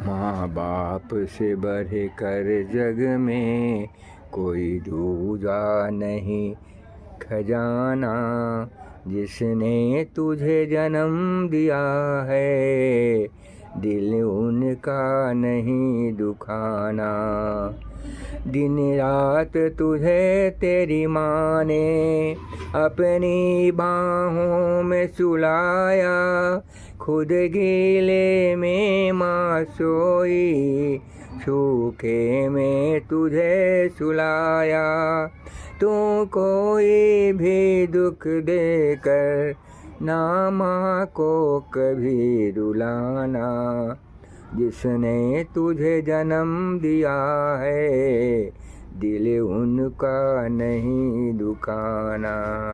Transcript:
माँ बाप से बढ़ कर जग में कोई दूजा नहीं खजाना, जिसने तुझे जन्म दिया है दिल उनका नहीं दुखाना। दिन रात तुझे तेरी माँ ने अपनी बाहों में सुलाया, खुद गीले में माँ सोई, सूखे में तुझे सुलाया। तू कोई भी दुख देकर ना माँ को कभी रुलाना, जिसने तुझे जन्म दिया है दिल उनका नहीं दुखाना।